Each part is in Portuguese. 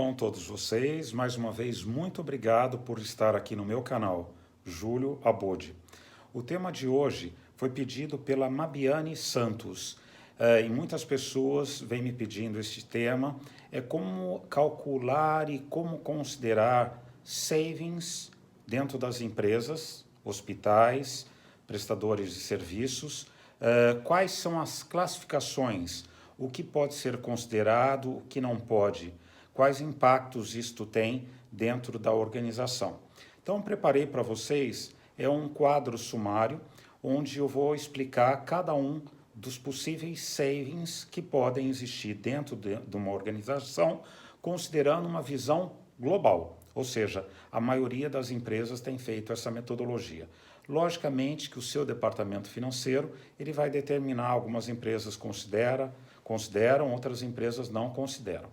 vão todos vocês? Mais uma vez, muito obrigado por estar aqui no meu canal, Júlio Abode. O tema de hoje foi pedido pela Mabiane Santos. E muitas pessoas vêm me pedindo este tema, é como calcular e como considerar savings dentro das empresas, hospitais, prestadores de serviços, quais são as classificações, o que pode ser considerado, o que não pode, quais impactos isto tem dentro da organização. Então, preparei para vocês um quadro sumário, onde eu vou explicar cada um dos possíveis savings que podem existir dentro de uma organização, considerando uma visão global. Ou seja, a maioria das empresas tem feito essa metodologia. Logicamente que o seu departamento financeiro ele vai determinar, algumas empresas consideram, outras empresas não consideram.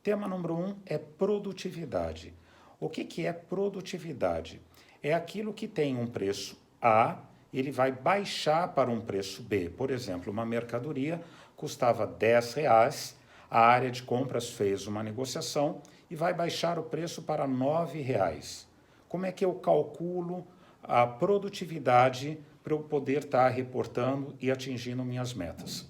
Tema número 1 é produtividade. O que é produtividade? É aquilo que tem um preço A, ele vai baixar para um preço B. Por exemplo, uma mercadoria custava R$10, a área de compras fez uma negociação e vai baixar o preço para R$9. Como é que eu calculo a produtividade para eu poder estar reportando e atingindo minhas metas?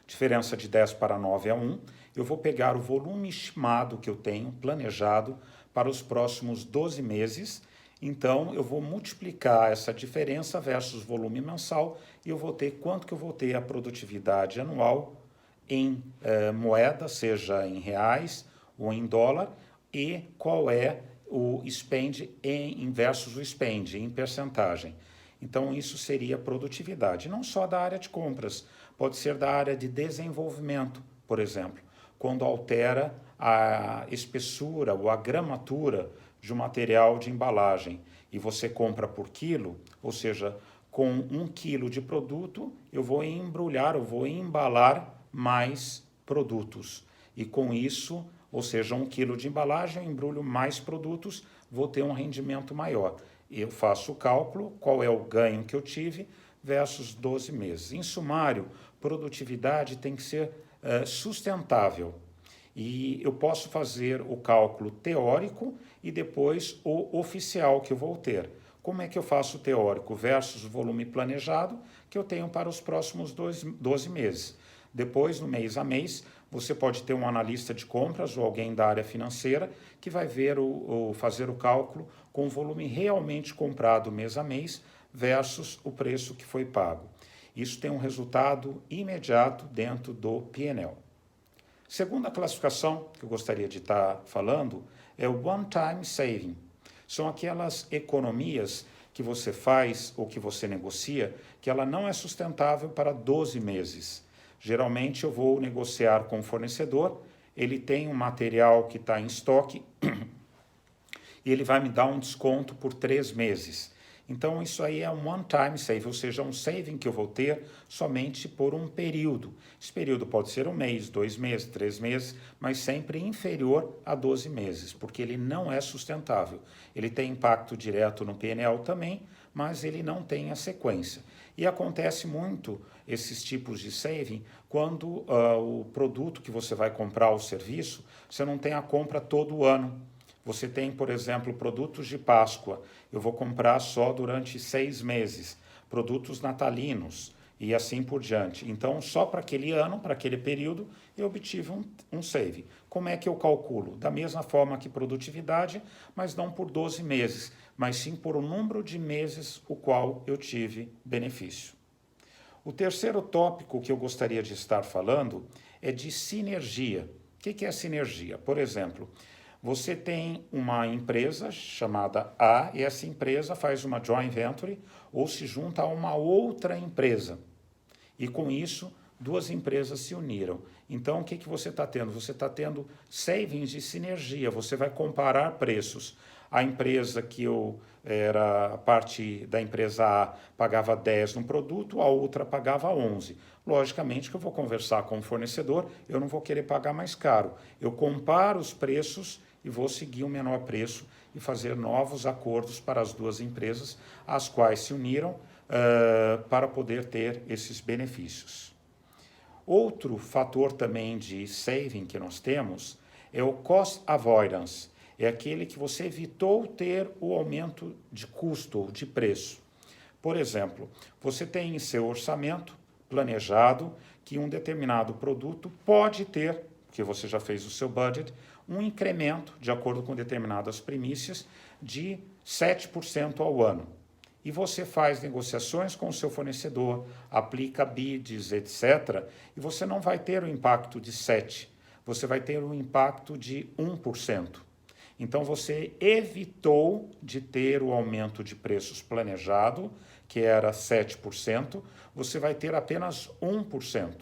Diferença de 10 para 9 é 1. Eu vou pegar o volume estimado que eu tenho, planejado, para os próximos 12 meses. Então, eu vou multiplicar essa diferença versus volume mensal e eu vou ter quanto que eu vou ter a produtividade anual em moeda, seja em reais ou em dólar, e qual é o spend versus o spend, em percentagem. Então, isso seria produtividade, não só da área de compras, pode ser da área de desenvolvimento, por exemplo, quando altera a espessura ou a gramatura de um material de embalagem e você compra por quilo, ou seja, com 1 quilo de produto, eu vou embalar mais produtos. E com isso, ou seja, 1 quilo de embalagem, eu embrulho mais produtos, vou ter um rendimento maior. Eu faço o cálculo, qual é o ganho que eu tive versus 12 meses. Em sumário, produtividade tem que ser sustentável. E eu posso fazer o cálculo teórico e depois o oficial que eu vou ter. Como é que eu faço o teórico versus o volume planejado que eu tenho para os próximos 12 meses? Depois, no mês a mês, você pode ter um analista de compras ou alguém da área financeira que vai ver fazer o cálculo com o volume realmente comprado mês a mês versus o preço que foi pago. Isso tem um resultado imediato dentro do P&L. Segunda classificação que eu gostaria de estar falando é o one-time saving. São aquelas economias que você faz ou que você negocia que ela não é sustentável para 12 meses. Geralmente eu vou negociar com o fornecedor, ele tem um material que está em estoque e ele vai me dar um desconto por 3 meses. Então, isso aí é um one-time save, ou seja, um saving que eu vou ter somente por um período. Esse período pode ser 1 mês, 2 meses, 3 meses, mas sempre inferior a 12 meses, porque ele não é sustentável. Ele tem impacto direto no P&L também, mas ele não tem a sequência. E acontece muito esses tipos de saving quando o produto que você vai comprar, o serviço, você não tem a compra todo ano. Você tem, por exemplo, produtos de Páscoa, eu vou comprar só durante 6 meses, produtos natalinos e assim por diante. Então, só para aquele ano, para aquele período, eu obtive um save. Como é que eu calculo? Da mesma forma que produtividade, mas não por 12 meses, mas sim por o número de meses o qual eu tive benefício. O terceiro tópico que eu gostaria de estar falando é de sinergia. O que é sinergia? Por exemplo, você tem uma empresa chamada A e essa empresa faz uma joint venture ou se junta a uma outra empresa. E com isso, 2 empresas se uniram. Então, o que você está tendo? Você está tendo savings de sinergia. Você vai comparar preços. A empresa que era a parte da empresa A pagava 10 no produto, a outra pagava 11. Logicamente que eu vou conversar com o fornecedor, eu não vou querer pagar mais caro. Eu comparo os preços e vou seguir o menor preço e fazer novos acordos para as 2 empresas, as quais se uniram para poder ter esses benefícios. Outro fator também de saving que nós temos é o cost avoidance, é aquele que você evitou ter o aumento de custo ou de preço. Por exemplo, você tem em seu orçamento planejado que um determinado produto pode ter, que você já fez o seu budget, um incremento, de acordo com determinadas primícias, de 7% ao ano. E você faz negociações com o seu fornecedor, aplica bids, etc., e você não vai ter o impacto de 7%, você vai ter um impacto de 1%. Então, você evitou de ter o aumento de preços planejado, que era 7%, você vai ter apenas 1%.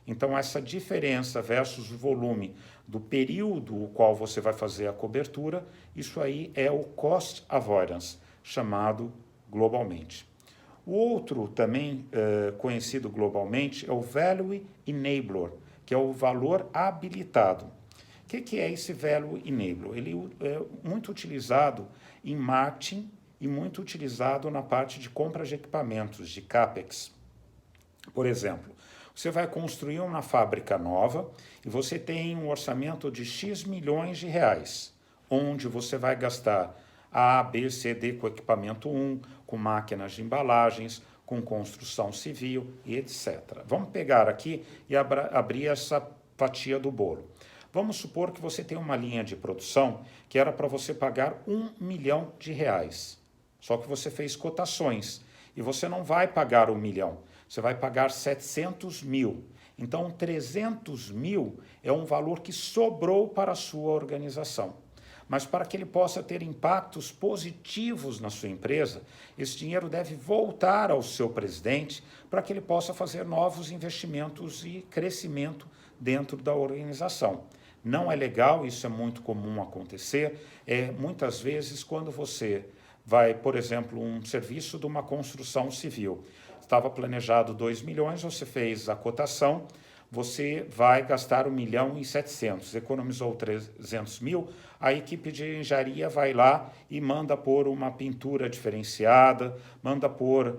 Então, essa diferença versus o volume do período o qual você vai fazer a cobertura, isso aí é o cost avoidance, chamado globalmente. O outro, também conhecido globalmente, é o Value Enabler, que é o valor habilitado. O que é esse Value Enabler? Ele é muito utilizado em marketing e muito utilizado na parte de compra de equipamentos, de CAPEX. Por exemplo, você vai construir uma fábrica nova e você tem um orçamento de X milhões de reais, onde você vai gastar A, B, C, D com equipamento 1, com máquinas de embalagens, com construção civil e etc. Vamos pegar aqui e abrir essa fatia do bolo. Vamos supor que você tem uma linha de produção que era para você pagar R$ 1 milhão. Só que você fez cotações e você não vai pagar 1 milhão, você vai pagar 700 mil. Então, 300 mil é um valor que sobrou para a sua organização. Mas para que ele possa ter impactos positivos na sua empresa, esse dinheiro deve voltar ao seu presidente para que ele possa fazer novos investimentos e crescimento dentro da organização. Não é legal, isso é muito comum acontecer, muitas vezes quando você vai, por exemplo, um serviço de uma construção civil, estava planejado 2 milhões, você fez a cotação, você vai gastar 1.700.000, economizou 300 mil, a equipe de engenharia vai lá e manda pôr uma pintura diferenciada, manda pôr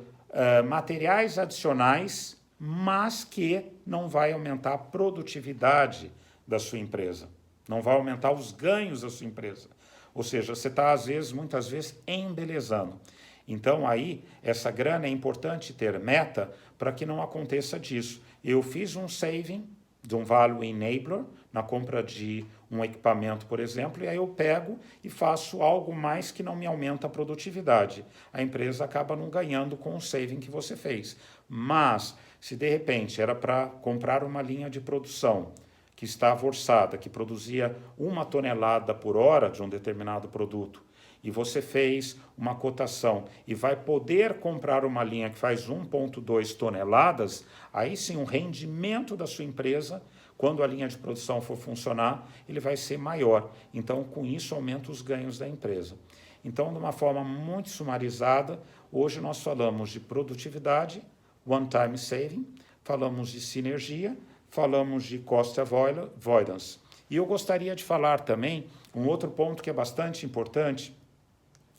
materiais adicionais, mas que não vai aumentar a produtividade da sua empresa, não vai aumentar os ganhos da sua empresa. Ou seja, você está, muitas vezes, embelezando. Então, aí, essa grana é importante ter meta para que não aconteça disso. Eu fiz um saving de um Value Enabler na compra de um equipamento, por exemplo, e aí eu pego e faço algo mais que não me aumenta a produtividade. A empresa acaba não ganhando com o saving que você fez. Mas, se de repente era para comprar uma linha de produção que estava orçada, que produzia 1 tonelada por hora de um determinado produto, e você fez uma cotação e vai poder comprar uma linha que faz 1,2 toneladas, aí sim o rendimento da sua empresa, quando a linha de produção for funcionar, ele vai ser maior. Então, com isso, aumenta os ganhos da empresa. Então, de uma forma muito sumarizada, hoje nós falamos de produtividade, one-time saving, falamos de sinergia, falamos de cost avoidance. E eu gostaria de falar também um outro ponto que é bastante importante,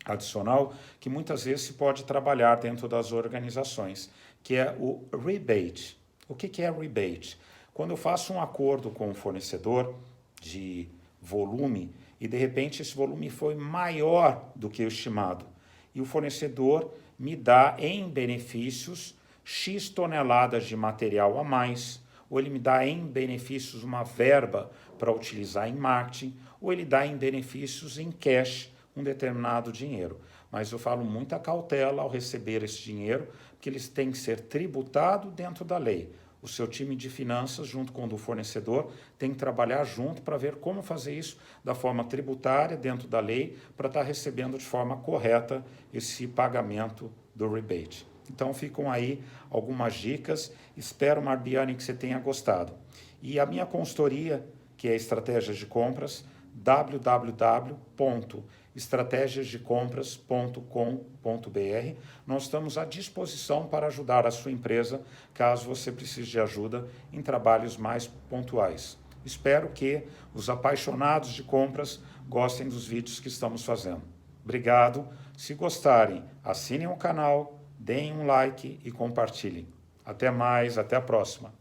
adicional, que muitas vezes se pode trabalhar dentro das organizações, que é o rebate. O que é rebate? Quando eu faço um acordo com o fornecedor de volume e de repente esse volume foi maior do que o estimado e o fornecedor me dá em benefícios X toneladas de material a mais, ou ele me dá em benefícios uma verba para utilizar em marketing, ou ele dá em benefícios em cash um determinado dinheiro. Mas eu falo muita cautela ao receber esse dinheiro, porque eles têm que ser tributados dentro da lei. O seu time de finanças, junto com o do fornecedor, tem que trabalhar junto para ver como fazer isso da forma tributária, dentro da lei, para estar recebendo de forma correta esse pagamento do rebate. Então ficam aí algumas dicas, espero, Marbiane, que você tenha gostado. E a minha consultoria, que é Estratégias de Compras, www.estrategiasdecompras.com.br. Nós estamos à disposição para ajudar a sua empresa, caso você precise de ajuda em trabalhos mais pontuais. Espero que os apaixonados de compras gostem dos vídeos que estamos fazendo. Obrigado. Se gostarem, assinem o canal, deem um like e compartilhem. Até mais, até a próxima.